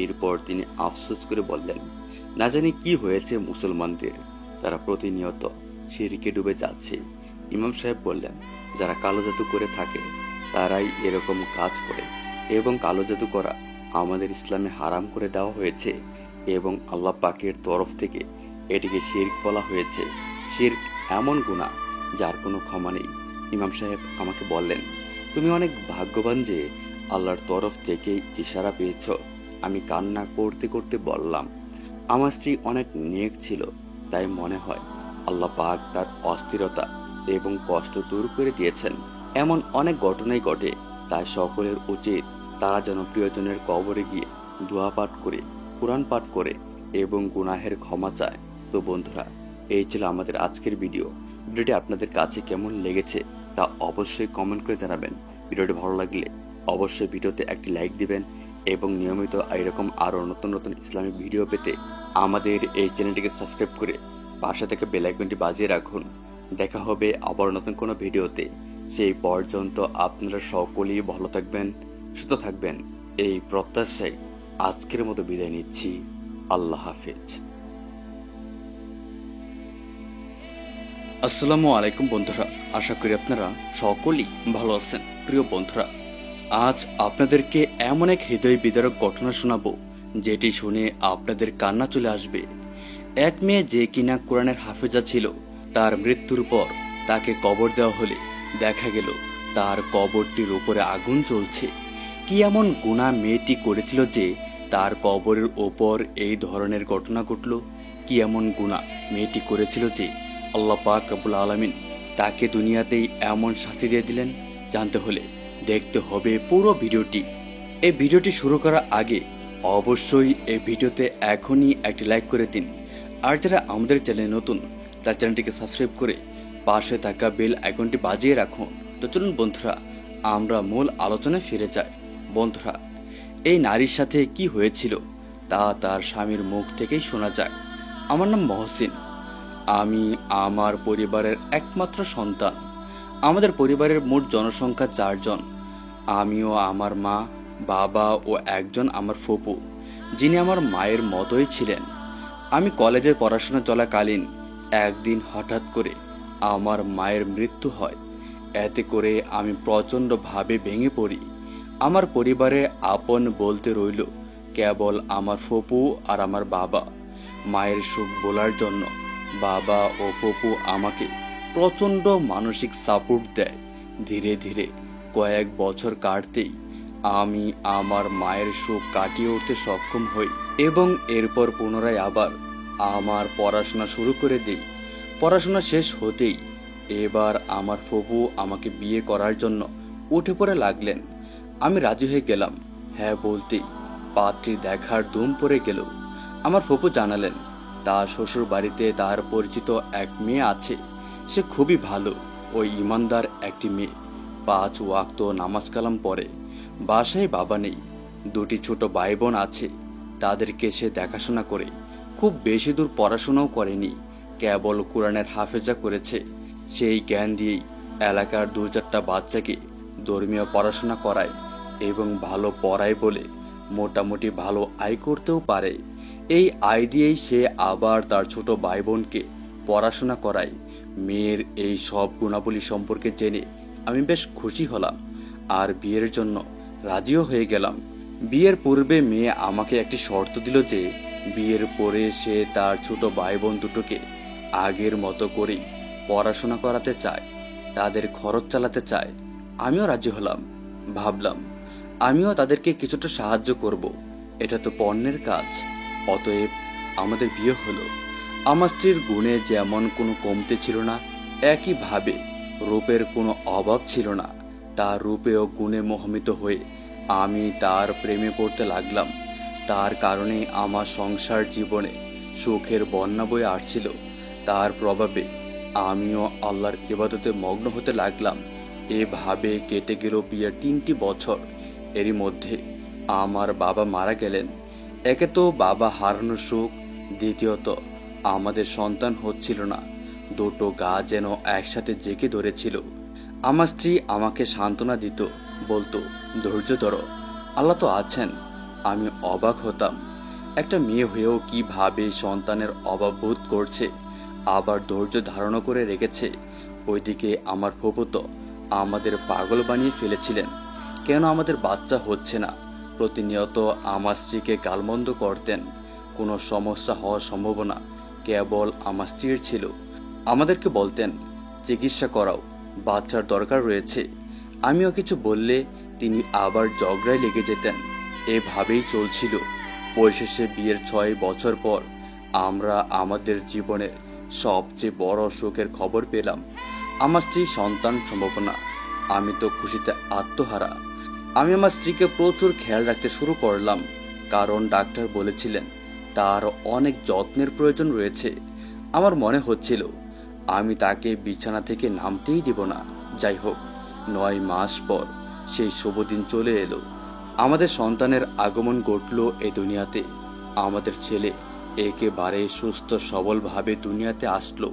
এরপর তিনি আফসোস করে বললেন, না জানি কি হয়েছে মুসলমানদের, তারা প্রতিনিয়ত শিরকে ডুবে যাচ্ছে। ইমাম সাহেব বললেন, যারা কালো জাদু করে থাকে তারাই এরকম কাজ করে, এবং কালো জাদু করা আমাদের ইসলামে হারাম করে দেওয়া হয়েছে এবং আল্লাহ পাকের তরফ থেকে এটিকে শিরক বলা হয়েছে। শিরক এমন গুনাহ যার কোনো ক্ষমা নেই। ইমাম সাহেব আমাকে বললেন, তুমি অনেক ভাগ্যবান যে আল্লাহর তরফ থেকে ইশারা পেয়েছ। আমি কান্না করতে করতে বললাম, আমার স্ত্রী অনেক নেক ছিল, তাই মনে হয় আল্লাহ পাক তার অস্থিরতা এবং কষ্ট দূর করে দিয়েছেন। এমন অনেক ঘটনাই ঘটে, তাই সকলের উচিত তারা যেন প্রিয়জনের কবরে গিয়ে দোয়া পাঠ করে, কোরআন পাঠ করে এবং গুনাহের ক্ষমা চায়। তো বন্ধুরা, এই ছিল আমাদের আজকের ভিডিওটি আপনাদের কাছে কেমন লেগেছে তা অবশ্যই কমেন্ট করে জানাবেন। ভিডিওটি ভালো লাগলে অবশ্যই ভিডিওতে একটি লাইক দিবেন এবং নিয়মিত এরকম আরও নতুন নতুন ইসলামিক ভিডিও পেতে আমাদের এই চ্যানেলটিকে সাবস্ক্রাইব করে পাশে থেকে বেল আইকনটি বাজিয়ে রাখুন। দেখা হবে আবার নতুন কোনো ভিডিওতে। সেই পর্যন্ত আপনারা সকলেই ভালো থাকবেন, সুস্থ থাকবেন, এই প্রত্যাশায় আজকের মতো বিদায় নিচ্ছি। আল্লাহ হাফেজ। আসসালামু আলাইকুম বন্ধুরা, আশা করি আপনারা সকলেই ভালো আছেন। প্রিয় বন্ধুরা, আজ আপনাদেরকে এমন এক হৃদয় বিদারক ঘটনা শোনাবো যেটি শুনে আপনাদের কান্না চলে আসবে। এক মেয়ে যে কিনা কোরআনের হাফেজা ছিল, তার মৃত্যুর পর তাকে কবর দেওয়া হলে দেখা গেল তার কবরটির উপরে আগুন জ্বলছে। কি এমন গুনাহ মেয়েটি করেছিল যে তার কবরের ওপর এই ধরনের ঘটনা ঘটল? কি এমন গুনাহ মেয়েটি করেছিল যে আল্লাহ পাক রব্বুল আলামিন তাকে দুনিয়াতেই এমন শাস্তি দিয়ে দিলেন? জানতে হলে দেখতে হবে পুরো ভিডিওটি। এই ভিডিওটি শুরু করার আগে অবশ্যই এই ভিডিওতে এখনই একটি লাইক করে দিন। আর যারা আমাদের চ্যানেলে নতুন, তার চ্যানেলটিকে সাবস্ক্রাইব করে পাশে থাকা বেল আইকনটি বাজিয়ে রাখুন। তো চলুন বন্ধুরা, আমরা মূল আলোচনায় ফিরে যাই। বন্ধুরা, এই নারীর সাথে কি হয়েছিল তা তার স্বামীর মুখ থেকেই শোনা যায়। আমার নাম মহসিন। আমি আমার পরিবারের একমাত্র সন্তান। আমাদের পরিবারের মোট জনসংখ্যা 4 জন। আমিও, আমার মা, বাবা ও একজন আমার ফুপু, যিনি আমার মায়ের মতোই ছিলেন। আমি কলেজের পড়াশোনা চলাকালীন একদিন হঠাৎ করে আমার মায়ের মৃত্যু হয়। এতে করে আমি প্রচণ্ডভাবে ভেঙে পড়ি। আমার পরিবারে আপন বলতে রইল কেবল আমার ফুপু আর আমার বাবা। মায়ের সুখ বলার জন্য বাবা ও ফুপু আমাকে প্রচণ্ড মানসিক সাপোর্ট দেয়। ধীরে ধীরে কয়েক বছর কাটতেই আমি আমার মায়ের সুখ কাটিয়ে উঠতে সক্ষম হই এবং এরপর পুনরায় আবার আমার পড়াশোনা শুরু করে দেই। পড়াশোনা শেষ হতেই এবার আমার ফুপু আমাকে বিয়ে করার জন্য উঠে পড়ে লাগলেন। আমি রাজি হয়ে গেলাম। হ্যাঁ বলতেই পাত্রী দেখার ধুম পড়ে গেল। আমার ফুপু জানালেন তার শ্বশুর বাড়িতে তার পরিচিত এক মেয়ে আছে। সে খুবই ভালো ও ইমানদার একটি মেয়ে। 5 ওয়াক্ত নামাজ কালাম পড়ে। বাসায় বাবা নেই, 2টি ছোট ভাই বোন আছে। তাদেরকে সে দেখাশোনা করে। খুব বেশি দূর পড়াশোনাও করেনি, কেবল কোরআনের হাফেজা করেছে। সেই জ্ঞান দিয়েই এলাকার 2-4টা বাচ্চাকে ধর্মীয় পড়াশোনা করায় এবং ভালো পড়ায় বলে মোটামুটি ভালো আয় করতেও পারে। এই আয় দিয়েই সে আবার তার ছোট ভাই বোনকে পড়াশোনা করায়। মেয়ের এই সব গুণাবলী সম্পর্কে জেনে আমি বেশ খুশি হলাম আর বিয়ের জন্য রাজিও হয়ে গেলাম। বিয়ের পূর্বে মেয়ে আমাকে একটি শর্ত দিল যে বিয়ের পরে সে তার ছোট ভাই বোন দুটোকে আগের মতো করেই পড়াশোনা করাতে চায়, তাদের খরচ চালাতে চায়। আমিও রাজি হলাম। ভাবলাম আমিও তাদেরকে কিছুটা সাহায্য করব। এটা তো পণ্যের কাজ। অতএব আমাদের বিয়ে হলো। আমার স্ত্রীর গুণে যেমন কোনো কমতে ছিল না, একইভাবে রূপের কোনো অভাব ছিল না। তার রূপে ও গুণে মোহিত হয়ে আমি তার প্রেমে পড়তে লাগলাম। তার কারণে আমার সংসার জীবনে সুখের বন্যা বয়ে আসছিল। তার প্রভাবে আমিও আল্লাহর ইবাদতে মগ্ন হতে লাগলাম। এভাবে কেটে গেল বিয়ের 3টি বছর। এরই মধ্যে আমার বাবা মারা গেলেন। একে তো বাবা হারানোর সুখ, দ্বিতীয়ত আমাদের সন্তান হচ্ছিল না। দুটো গা যেন একসাথে জেঁকে ধরেছিল। আমার স্ত্রী আমাকে সান্ত্বনা দিত, বলতো ধৈর্য ধরো, আল্লাহ তো আছেন। আমি অবাক হতাম, একটা মেয়ে হয়েও কিভাবে সন্তানের অভাব বোধ করছে, আবার ধৈর্য ধারণ করে রেখেছে। ওইদিকে আমার ফুপু তো আমাদের পাগল বানিয়ে ফেলেছিলেন। কেন আমাদের বাচ্চা হচ্ছে না প্রতিনিয়ত আমার স্ত্রীকে গালমন্দ করতেন। কোনো সমস্যা হওয়ার সম্ভাবনা কেবল আমার স্ত্রীর ছিল। আমাদেরকে বলতেন চিকিৎসা করাও, বাচ্চার দরকার রয়েছে। আমিও কিছু বললে তিনি আবার ঝগড়ায় লেগে যেতেন। এভাবেই চলছিল। পরিশেষে বিয়ের 6 বছর পর আমরা আমাদের জীবনের সবচেয়ে বড় সুখের খবর পেলাম। আমার স্ত্রীর সন্তান সম্ভাবনা। আমি তো খুশিতে আত্মহারা। আমি আমার স্ত্রীকে প্রচুর খেয়াল রাখতে শুরু করলাম, কারণ ডাক্তার বলেছিলেন তার অনেক যত্নের প্রয়োজন রয়েছে। আমার মনে হচ্ছিল আমি তাকে বিছানা থেকে নামতেই দিব না। যাই হোক, 9 মাস পর সেই শুভ দিন চলে এলো। আমাদের সন্তানের আগমন ঘটল এই দুনিয়াতে। আমাদের ছেলে একেবারে সুস্থ সবলভাবে দুনিয়াতে আসলো।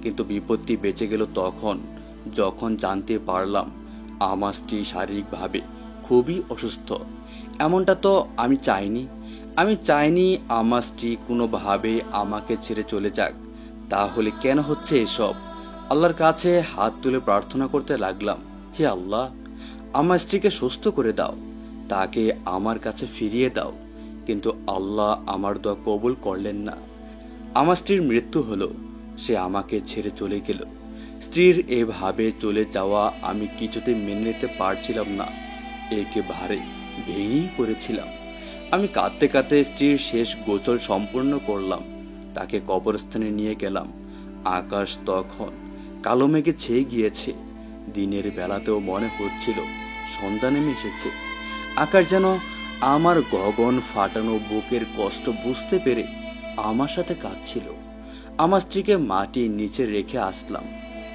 কিন্তু বিপত্তি বেঁচে গেল তখন যখন জানতে পারলাম আমার স্ত্রী শারীরিকভাবে খুবই অসুস্থ। এমনটা তো আমি চাইনি আমার স্ত্রী কোনোভাবে আমাকে ছেড়ে চলে যাক। তাহলে কেন হচ্ছে এসব? আল্লাহর কাছে হাত তুলে প্রার্থনা করতে লাগলাম, হে আল্লাহ, আমার স্ত্রীকে সুস্থ করে দাও, তাকে আমার কাছে ফিরিয়ে দাও। কিন্তু আল্লাহ আমার দোয়া কবুল করলেন না। আমার স্ত্রীর মৃত্যু হলো। সে আমাকে ছেড়ে চলে গেল। স্ত্রীর এভাবে চলে যাওয়া আমি কিছুতে মেনে নিতে পারছিলাম না। একেবারে ভেঙেই পড়েছিলাম। আমি কাঁদতে কাঁদতে স্ত্রীর শেষ গোসল সম্পূর্ণ করলাম। তাকে কবরস্থানে নিয়ে গেলাম। আকাশ তখন কালো মেঘে ছেয়ে গিয়েছে। দিনের বেলাতেও মনে হচ্ছিল সন্ধ্যা নেমে এসেছে। আকাশ যেন আমার গগন ফাটানো বুকের কষ্ট বুঝতে পেরে আমার সাথে কাঁদছিল। আমার স্ত্রীকে মাটির নিচে রেখে আসলাম।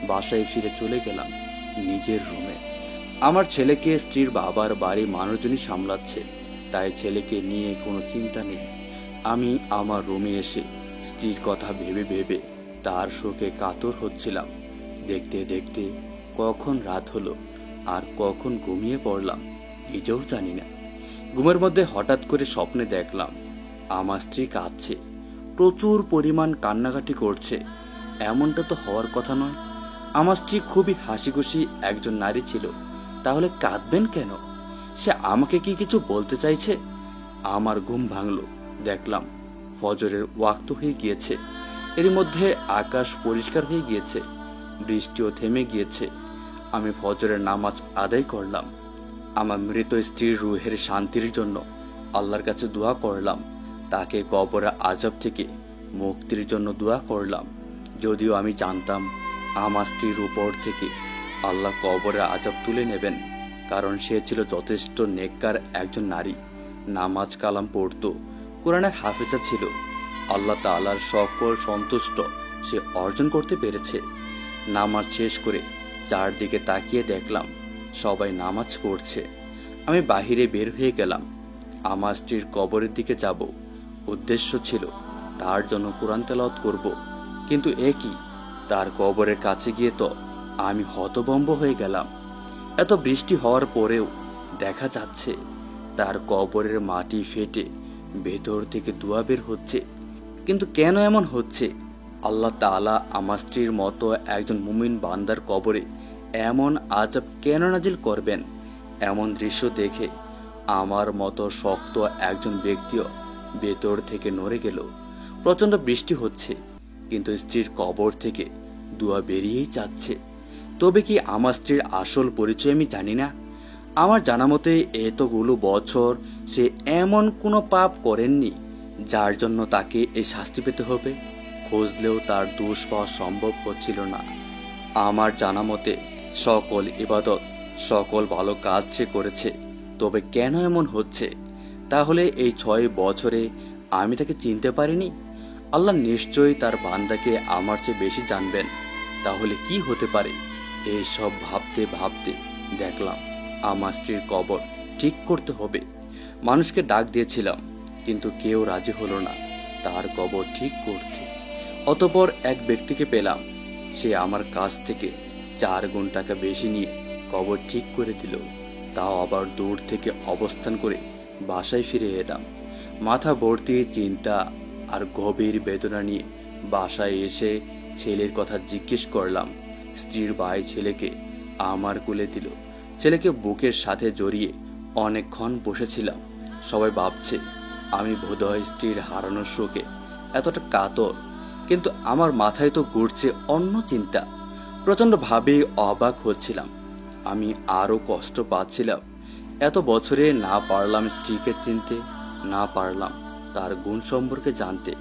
বাসায় ফিরে চলে গেলাম নিজের রুমে। আমার ছেলেকে স্ত্রীর বাবার বাড়ি মানুষজনই সামলাচ্ছে। তাই ছেলেকে নিয়ে কোনো চিন্তা নেই। আমি আমার রুমে এসে স্ত্রীর কথা ভেবে ভেবে তার শোকে কাতর হচ্ছিলাম। দেখতে দেখতে কখন রাত হলো আর কখন ঘুমিয়ে পড়লাম নিজেও জানি না। ঘুমের মধ্যে হঠাৎ করে স্বপ্নে দেখলাম আমার স্ত্রী কাঁদছে, প্রচুর পরিমাণ কান্নাকাটি করছে। এমনটা তো হওয়ার কথা নয়। আমার স্ত্রী খুবই হাসিখুশি একজন নারী ছিল, তাহলে কাঁদবেন কেন? সে আমাকে কি কিছু বলতে চাইছে? আমার ঘুম ভাঙলো, দেখলাম ফজরের ওয়াক্ত হয়ে গিয়েছে। এর মধ্যে আকাশ পরিষ্কার হয়ে গিয়েছে, বৃষ্টিও থেমে গিয়েছে। আমি ফজরের নামাজ আদায় করলাম। আমার মৃত স্ত্রীর রুহের শান্তির জন্য আল্লাহর কাছে দোয়া করলাম। তাকে কবরের আযাব থেকে মুক্তির জন্য দোয়া করলাম। যদিও আমি জানতাম আমার স্ত্রীর উপর থেকে আল্লাহ কবরের আযাব তুলে নেবেন, কারণ সে ছিল যথেষ্ট নেককার একজন নারী। নামাজ কালাম পড়তো, কোরআনের হাফেজা ছিল। আল্লাহ তাআলার সকল সন্তুষ্ট সে অর্জন করতে পেরেছে। নামাজ শেষ করে চারদিকে তাকিয়ে দেখলাম সবাই নামাজ পড়ছে। আমি বাহিরে বের হয়ে গেলাম। আমার স্ত্রীর কবরের দিকে যাব। উদ্দেশ্য ছিল তার জন্য কোরআন তেলাওয়াত করব। কিন্তু এ কি, তার কবরের কাছে গিয়ে তো আমি হতভম্ব হয়ে গেলাম। এত বৃষ্টি হওয়ার পরেও দেখা যাচ্ছে তার কবরের মাটি ফেটে ভেতর থেকে ধোঁয়া বের হচ্ছে। কিন্তু কেন এমন হচ্ছে? আল্লাহ তাআলা আমার স্ত্রীর মতো একজন মুমিন বান্দার কবরে এমন আযাব কেন নাজিল করবেন? এমন দৃশ্য দেখে আমার মতো শক্ত একজন ব্যক্তিও ভেতর থেকে নড়ে গেল। প্রচন্ড বৃষ্টি হচ্ছে, কিন্তু স্ত্রীর কবর থেকে ধোঁয়া বেরিয়েই যাচ্ছে। তবে কি আমার স্ত্রীর আসল পরিচয় আমি জানি না? আমার জানা মতে এতগুলো বছর সে এমন কোনো পাপ করেননি যার জন্য তাকে এই শাস্তি পেতে হবে। খুঁজলেও তার দোষ পাওয়া সম্ভব হচ্ছিল না। আমার জানা মতে সকল ইবাদত, সকল ভালো কাজ সে করেছে। তবে কেন এমন হচ্ছে? তাহলে এই 6 বছরে আমি তাকে চিনতে পারিনি? আল্লাহ নিশ্চয়ই তার বান্দাকে আমার চেয়ে বেশি জানবেন। তাহলে কি হতে পারে? এই সব ভাবতে ভাবতে দেখলাম আমার স্ত্রীর কবর ঠিক করতে হবে। মানুষকে ডাক দিয়েছিলাম, কিন্তু কেউ রাজি হলো না তার কবর ঠিক করতে। অতঃপর এক ব্যক্তিকে পেলাম, সে আমার কাছ থেকে 4 গুণ টাকা বেশি নিয়ে কবর ঠিক করে দিল। তাও আবার দূর থেকে অবস্থান করে বাসায় ফিরে এলাম। মাথা ভর্তি চিন্তা আর গভীর বেদনা নিয়ে বাসায় এসে ছেলের কথা জিজ্ঞেস করলাম। স্ত্রীর ভাই ছেলেকে আমার কোলে দিল। ছেলেকে বুকের সাথে জড়িয়ে অনেকক্ষণ বসেছিলাম। সবাই ভাবছে আমি বোধহয় স্ত্রীর হারানোর শোকে এতটা কাতর, কিন্তু আমার মাথায় তো ঘুরছে অন্য চিন্তা। প্রচন্ড ভাবে অবাক হচ্ছিলাম। আমি আরো কষ্ট পাচ্ছিলাম। এত বছরে না পারলাম স্ত্রীকে চিনতে, না পারলাম তার গুণ সম্পর্কে জানতে।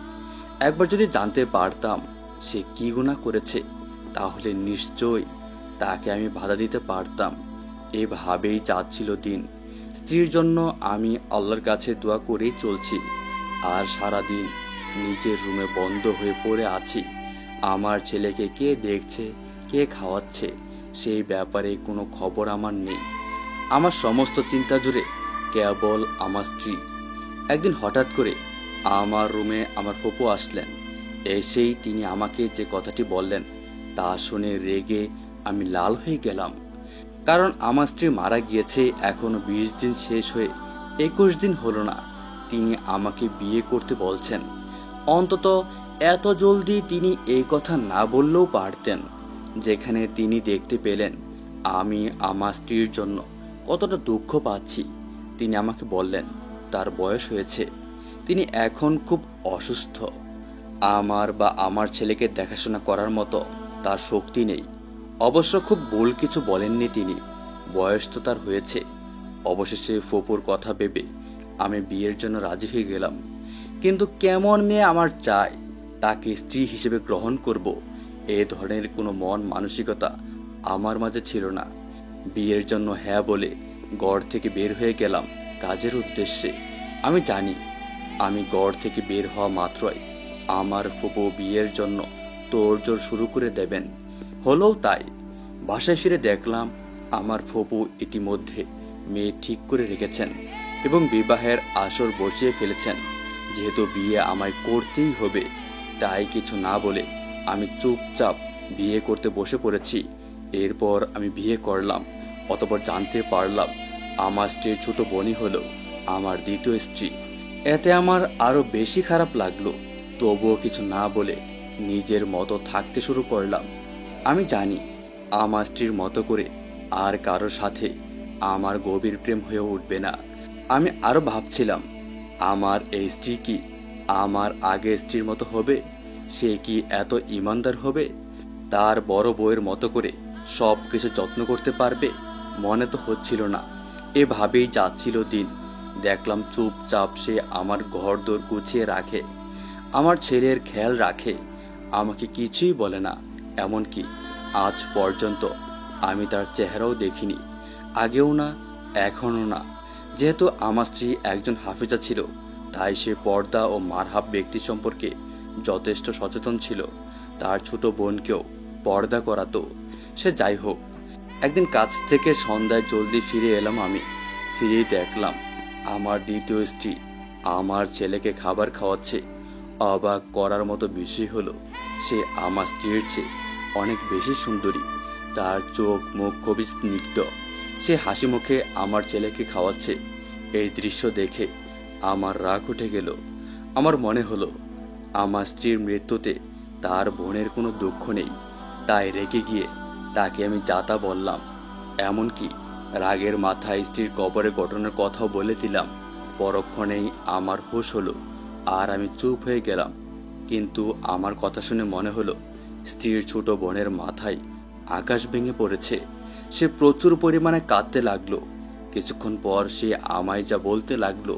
একবার যদি জানতে পারতাম সে কি গুনাহ করেছে, তাহলে নিশ্চয়ই তাকে আমি বাধা দিতে পারতাম। এভাবেই যাচ্ছিল দিন। স্ত্রীর জন্য আমি আল্লাহর কাছে দোয়া করেই চলছি, আর সারাদিন নিজের রুমে বন্ধ হয়ে পড়ে আছি। আমার ছেলেকে কে দেখছে, কে খাওয়াচ্ছে, সেই ব্যাপারে কোনো খবর আমার নেই। আমার সমস্ত চিন্তা জুড়ে কেবল আমার স্ত্রী। একদিন হঠাৎ করে আমার রুমে আমার ফুপু আসলেন। এসেই তিনি আমাকে যে কথাটি বললেন তা শুনে রেগে আমি লাল হয়ে গেলাম। কারণ আমার স্ত্রী মারা গিয়েছে এখনো 20 দিন শেষ হয়ে 21 দিন হলো না। তিনি আমাকে বিয়ে করতে বলছেন। অন্তত এত জলদি তিনি এই কথা না বললেও পারতেন। যেখানে তিনি দেখতে পেলেন আমি আমার স্ত্রীর জন্য কতটা দুঃখ পাচ্ছি, তিনি আমাকে বললেন তার বয়স হয়েছে, তিনি এখন খুব অসুস্থ। আমার বা আমার ছেলেকে দেখাশোনা করার মতো তার শক্তি নেই। অবশ্য খুব ভুল কিছু বলেননি তিনি, বয়স তো তার হয়েছে। অবশেষে ফুপুর কথা ভেবে আমি বিয়ের জন্য রাজি হয়ে গেলাম। কিন্তু কেমন মেয়ে আমার চাই তাকে স্ত্রী হিসেবে গ্রহণ করব, এ ধরনের কোনো মন মানসিকতা আমার মাঝে ছিল না। বিয়ের জন্য হ্যাঁ বলে ঘর থেকে বের হয়ে গেলাম কাজের উদ্দেশ্যে। আমি জানি আমি ঘর থেকে বের হওয়া মাত্রই আমার ফুপু বিয়ের জন্য তোড়জোড় শুরু করে দেবেন। হলোও তাই। বাসায় ফিরে দেখলাম আমার ফুপু ইতিমধ্যে মেয়ে ঠিক করে রেখেছেন। এবং বিবাহের আসর বসিয়ে ফেলেছেন। যেহেতু বিয়ে আমায় করতেই হবে, তাই কিছু না বলে আমি চুপচাপ বিয়ে করতে বসে পড়েছি। এরপর আমি বিয়ে করলাম, অতঃপর জানতে পারলাম আমার স্ত্রীর ছোট বোনই হলো আমার দ্বিতীয় স্ত্রী। এতে আমার আরো বেশি খারাপ লাগলো। তবুও কিছু না বলে নিজের মতো থাকতে শুরু করলাম। আমি জানি আমার স্ত্রীর মতো করে আর কারোর সাথে আমার গভীর প্রেম হয়ে উঠবে না। আমি আরো ভাবছিলাম, আমার এই স্ত্রী কি আমার আগের স্ত্রীর মতো হবে? সে কি এত ইমানদার হবে? তার বড় বউয়ের মতো করে সব কিছু যত্ন করতে পারবে? মনে তো হচ্ছিল না। এভাবেই যাচ্ছিল দিন। দেখলাম চুপচাপ সে আমার ঘরদোর গুছিয়ে রাখে, আমার ছেলের খেয়াল রাখে, আমাকে কিছুই বলে না। এমনকি আজ পর্যন্ত আমি তার চেহারাও দেখিনি, আগেও না, এখনও না। যেহেতু আমার স্ত্রী একজন হাফেজা ছিল, তাই সে পর্দা ও মারহাব ব্যক্তি সম্পর্কে যথেষ্ট সচেতন ছিল। তার ছোট বোনকেও পর্দা করাতো। সে যাই হোক, একদিন কাজ থেকে সন্ধ্যায় জলদি ফিরে এলাম। আমি ফিরেই দেখলাম আমার দ্বিতীয় স্ত্রী আমার ছেলেকে খাবার খাওয়াচ্ছে। অবাক করার মতো বিষয় হলো, সে আমার স্ত্রীর চেয়ে অনেক বেশি সুন্দরী। তার চোখ মুখ খুবই স্নিগ্ধ। সে হাসি মুখে আমার ছেলেকে খাওয়াচ্ছে। এই দৃশ্য দেখে আমার রাগ উঠে গেল। আমার মনে হলো আমার স্ত্রীর মৃত্যুতে তার বোনের কোনো দুঃখ নেই। তাই রেগে গিয়ে তাকে আমি যাতা বললাম। এমনকি রাগের মাথায় স্ত্রীর কবরের ঘটনার কথাও বলে দিলাম। পরক্ষণেই আমার হুঁশ হলো আর আমি চুপ হয়ে গেলাম। কিন্তু আমার কথা শুনে মনে হলো স্ত্রীর ছোট বোনের মাথায় আকাশ ভেঙে পড়েছে। সে প্রচুর পরিমাণে কাঁদতে লাগলো। কিছুক্ষণ পর সে আমায় যা বলতে লাগলো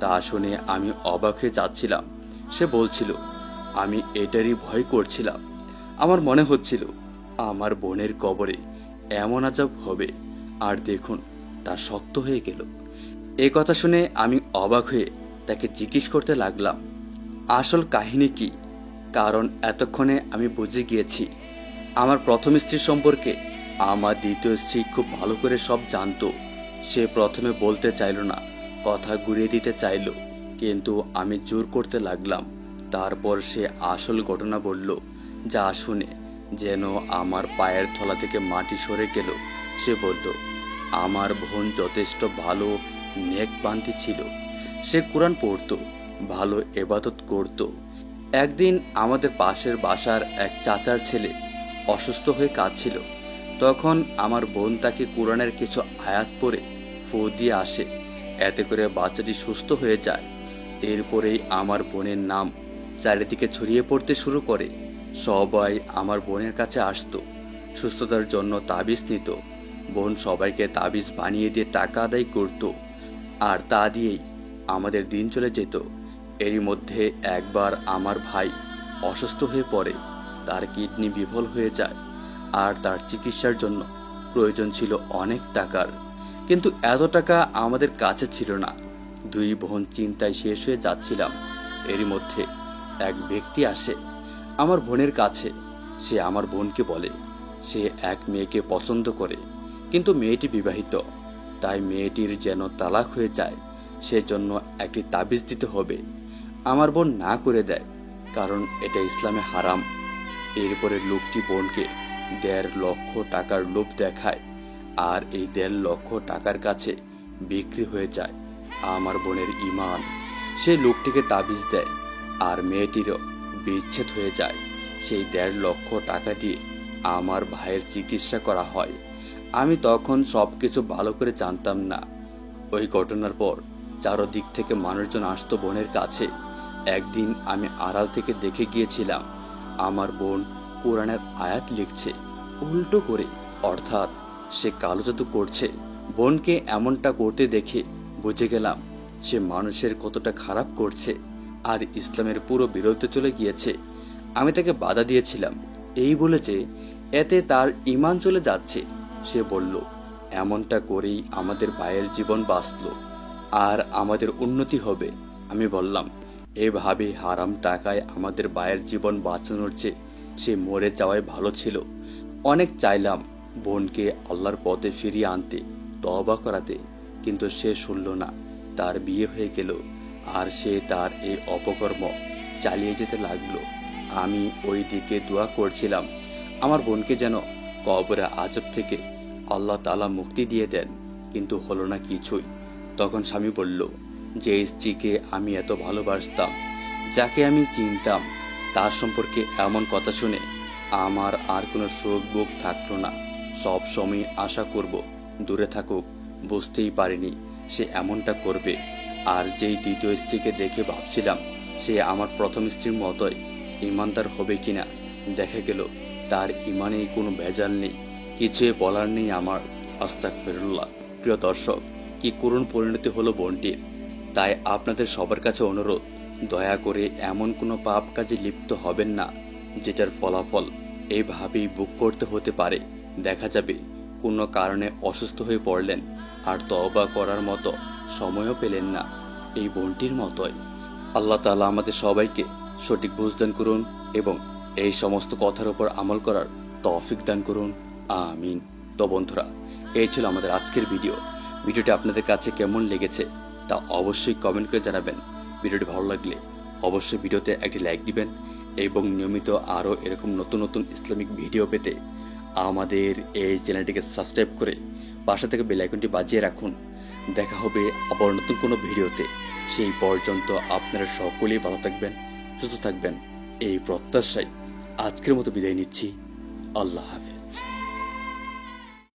তা শুনে আমি অবাক হয়ে যাচ্ছিলাম। সে বলছিল, আমি এটারই ভয় করছিলাম। আমার মনে হচ্ছিল আমার বোনের কবরে এমন আযাব হবে। আর দেখুন, তা সত্য হয়ে গেল। এই কথা শুনে আমি অবাক হয়ে তাকে জিজ্ঞেস করতে লাগলাম, আসল কাহিনী কি? কারণ এতক্ষণে আমি বুঝে গিয়েছি আমার প্রথম স্ত্রী সম্পর্কে আমার দ্বিতীয় স্ত্রী খুব ভালো করে সব জানতো। সে প্রথমে বলতে চাইল না, কথা ঘুরিয়ে দিতে চাইল, কিন্তু আমি জোর করতে লাগলাম। তারপর সে আসল ঘটনা বলল, যা শুনে যেন আমার পায়ের তলা থেকে মাটি সরে গেল। সে বলল, আমার বোন যথেষ্ট ভালো নেকবান্তি ছিল। সে কোরআন পড়তো, ভালো ইবাদত করত। একদিন আমাদের পাশের বাসার এক চাচার ছেলে অসুস্থ হয়ে কাঁদছিল। তখন আমার বোন তাকে কোরআনের কিছু আয়াত পড়ে ফু দিয়ে আসে। এতে করে বাচ্চাটি সুস্থ হয়ে যায়। এরপরেই আমার বোনের নাম চারিদিকে ছড়িয়ে পড়তে শুরু করে। সবাই আমার বোনের কাছে আসতো, সুস্থতার জন্য তাবিজ নিত। বোন সবাইকে তাবিজ বানিয়ে দিয়ে টাকা আদায় করত, আর তা দিয়েই আমাদের দিন চলে যেত। এরই মধ্যে একবার আমার ভাই অসুস্থ হয়ে পড়ে। তার কিডনি বিফল হয়ে যায়, আর তার চিকিৎসার জন্য প্রয়োজন ছিল অনেক টাকার। কিন্তু এত টাকা আমাদের কাছে ছিল না। দুই বোন চিন্তায় শেষ হয়ে যাচ্ছিলাম। এরই মধ্যে এক ব্যক্তি আসে আমার বোনের কাছে। সে আমার বোনকে বলে সে এক মেয়েকে পছন্দ করে, কিন্তু মেয়েটি বিবাহিত, তাই মেয়েটির যেন তালাক হয়ে যায় সেজন্য একটি তাবিজ দিতে হবে। আমার বোন না করে দেয়, কারণ এটা ইসলামে হারাম। এরপরে লোকটি বোনকে ১.৫ লক্ষ টাকার লোভ দেখায়, আর এই ১.৫ লক্ষ টাকার কাছে বিক্রি হয়ে যায় আমার বোনের ঈমান। সে লোকটিকে তাবিজ দেয়, আর মেয়েটিরও বিচ্ছেদ হয়ে যায়। সেই ১.৫ লক্ষ টাকা দিয়ে আমার ভাইয়ের চিকিৎসা করা হয়। আমি তখন সবকিছু ভালো করে জানতাম না। ওই ঘটনার পর চারদিক থেকে মানুষজন আসতো বোনের কাছে। একদিন আমি আড়াল থেকে দেখে গিয়েছিলাম আমার বোন কোরআনের আয়াত লিখছে উল্টো করে, অর্থাৎ সে কালো জাদু করছে। বোনকে এমনটা করতে দেখে বুঝে গেলাম সে মানুষের কতটা খারাপ করছে, আর ইসলামের পুরো বিরুদ্ধে চলে গিয়েছে। আমি তাকে বাধা দিয়েছিলাম, এই বলে যে এতে তার ঈমান চলে যাচ্ছে। সে বলল, এমনটা করেই আমাদের ভাইয়ের জীবন বাঁচল, আর আমাদের উন্নতি হবে। আমি বললাম, এভাবে হারাম টাকায় আমাদের ভাইয়ের জীবন বাঁচানোর চেয়ে সে মরে যাওয়াই ভালো ছিল। অনেক চাইলাম বোনকে আল্লাহর পথে ফিরিয়ে আনতে, তওবা করাতে, কিন্তু সে শুনল না। তার বিয়ে হয়ে গেল আর সে তার এই অপকর্ম চালিয়ে যেতে লাগলো। আমি ওই দিকে দোয়া করছিলাম আমার বোনকে যেন কবরে আযাব থেকে আল্লাহ তাআলা মুক্তি দিয়ে দেন, কিন্তু হলো না কিছুই। তখন স্বামী বলল, যে স্ত্রীকে আমি এত ভালোবাসতাম, যাকে আমি চিনতাম, তার সম্পর্কে এমন কথা শুনে আমার আর কোনো সুখ বুক থাকলো না। সব সময় আশা করব দূরে থাকুক। বুঝতেই পারিনি সে এমনটা করবে। আর যেই দ্বিতীয় স্ত্রীকে দেখে ভাবছিলাম সে আমার প্রথম স্ত্রীর মতোই ইমানদার হবে কিনা, দেখা গেল তার ইমানেই কোনো ভেজাল নেই। কিছুই বলার নেই আমার। আস্তাগফিরুল্লাহ। প্রিয় দর্শক, কি করুণ পরিণতি হলো বোনটির। তাই আপনাদের সবার কাছে অনুরোধ, দয়া করে এমন কোনো পাপ কাজে লিপ্ত হবেন না যেটার ফলাফল এইভাবেই ভোগ করতে হতে পারে। দেখা যাবে কোনো কারণে অসুস্থ হয়ে পড়লেন আর তওবা করার মতো সময়ও পেলেন না, এই বোনটির মতোই। আল্লাহ তাআলা আমাদের সবাইকে সঠিক বুঝ দান করুন এবং এই সমস্ত কথার উপর আমল করার তৌফিক দান করুন। আমিন। তো বন্ধুরা, এই ছিল আমাদের আজকের ভিডিও। ভিডিওটি আপনাদের কাছে কেমন লেগেছে তা অবশ্যই কমেন্ট করে জানাবেন। ভিডিওটি ভালো লাগলে অবশ্যই ভিডিওতে একটি লাইক দিবেন এবং নিয়মিত আরও এরকম নতুন নতুন ইসলামিক ভিডিও পেতে আমাদের এই চ্যানেলটিকে সাবস্ক্রাইব করে পাশে থেকে বেল আইকনটি বাজিয়ে রাখুন। দেখা হবে আবার নতুন কোনো ভিডিওতে। সেই পর্যন্ত আপনারা সকলেই ভালো থাকবেন, সুস্থ থাকবেন, এই প্রত্যাশায় আজকের মতো বিদায় নিচ্ছি। আল্লাহ হাফেজ।